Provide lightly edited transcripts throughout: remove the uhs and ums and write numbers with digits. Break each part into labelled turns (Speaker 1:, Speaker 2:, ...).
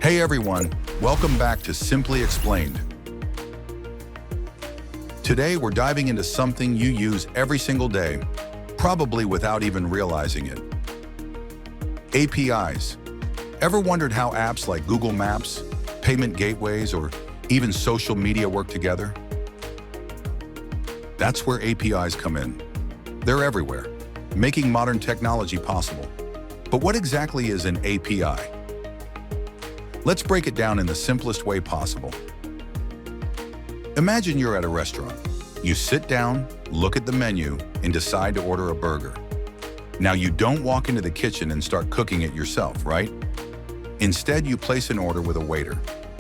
Speaker 1: Hey everyone, welcome back to Simply Explained. Today we're diving into something you use every single day, probably without even realizing it. APIs. Ever wondered how apps like Google Maps, payment gateways, or even social media work together? That's where APIs come in. They're everywhere, making modern technology possible. But what exactly is an API? Let's break it down in the simplest way possible. Imagine you're at a restaurant. You sit down, look at the menu, and decide to order a burger. Now, you don't walk into the kitchen and start cooking it yourself, right? Instead, you place an order with a waiter.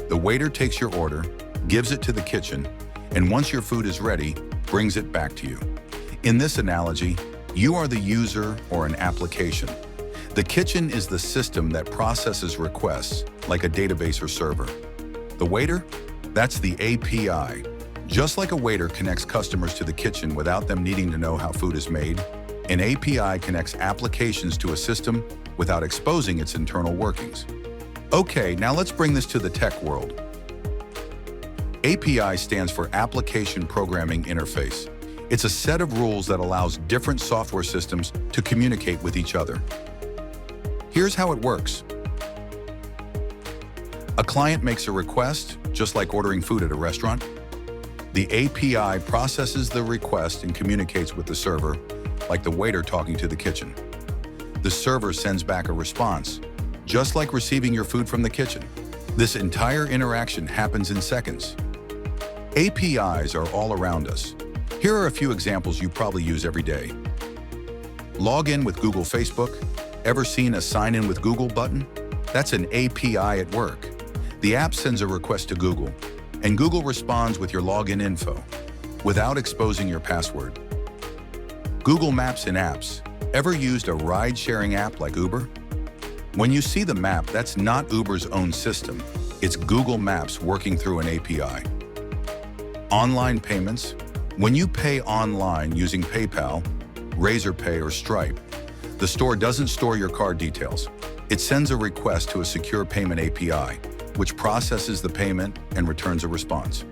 Speaker 1: The waiter takes your order, gives it to the kitchen, and once your food is ready, brings it back to you. In this analogy, you are the user or an application. The kitchen is the system that processes requests, like a database or server. The waiter? That's the API. Just like a waiter connects customers to the kitchen without them needing to know how food is made, an API connects applications to a system without exposing its internal workings. Okay, now let's bring this to the tech world. API stands for Application Programming Interface. It's a set of rules that allows different software systems to communicate with each other. Here's how it works. A client makes a request, just like ordering food at a restaurant. The API processes the request and communicates with the server, like the waiter talking to the kitchen. The server sends back a response, just like receiving your food from the kitchen. This entire interaction happens in seconds. APIs are all around us. Here are a few examples you probably use every day. Log in with Google Facebook. Ever seen a sign in with Google button? That's an API at work. The app sends a request to Google, and Google responds with your login info, without exposing your password. Google Maps in apps. Ever used a ride-sharing app like Uber? When you see the map, that's not Uber's own system. It's Google Maps working through an API. Online payments. When you pay online using PayPal, Razorpay, or Stripe, the store doesn't store your card details. It sends a request to a secure payment API, which processes the payment and returns a response.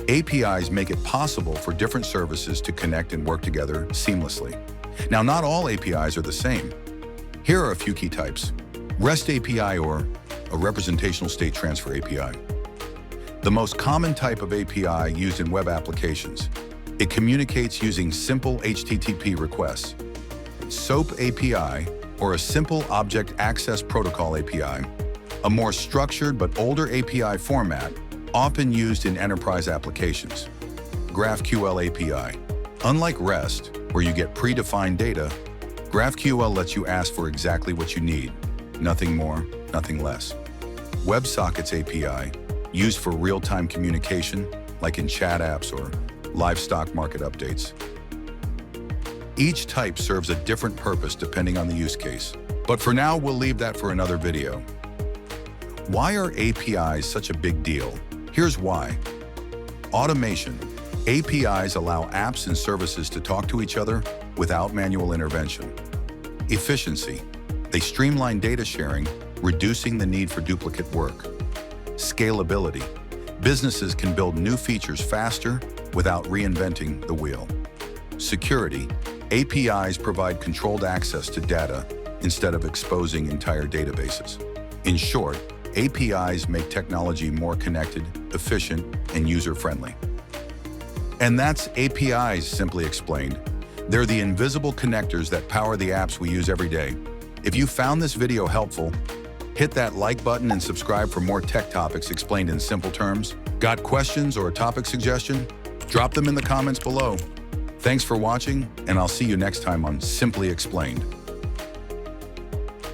Speaker 1: APIs make it possible for different services to connect and work together seamlessly. Now, not all APIs are the same. Here are a few key types. REST API, or a representational state transfer API. The most common type of API used in web applications. It communicates using simple HTTP requests. SOAP API, or a Simple Object Access Protocol API, a more structured but older API format, often used in enterprise applications. GraphQL API. Unlike REST, where you get predefined data, GraphQL lets you ask for exactly what you need, nothing more, nothing less. WebSockets API, used for real-time communication, like in chat apps or livestock market updates. Each type serves a different purpose depending on the use case. But for now, we'll leave that for another video. Why are APIs such a big deal? Here's why. Automation. APIs allow apps and services to talk to each other without manual intervention. Efficiency. They streamline data sharing, reducing the need for duplicate work. Scalability. Businesses can build new features faster without reinventing the wheel. Security. APIs provide controlled access to data instead of exposing entire databases. In short, APIs make technology more connected, efficient, and user-friendly. And that's APIs Simply Explained. They're the invisible connectors that power the apps we use every day. If you found this video helpful, hit that like button and subscribe for more tech topics explained in simple terms. Got questions or a topic suggestion? Drop them in the comments below. Thanks for watching, and I'll see you next time on Simply Explained.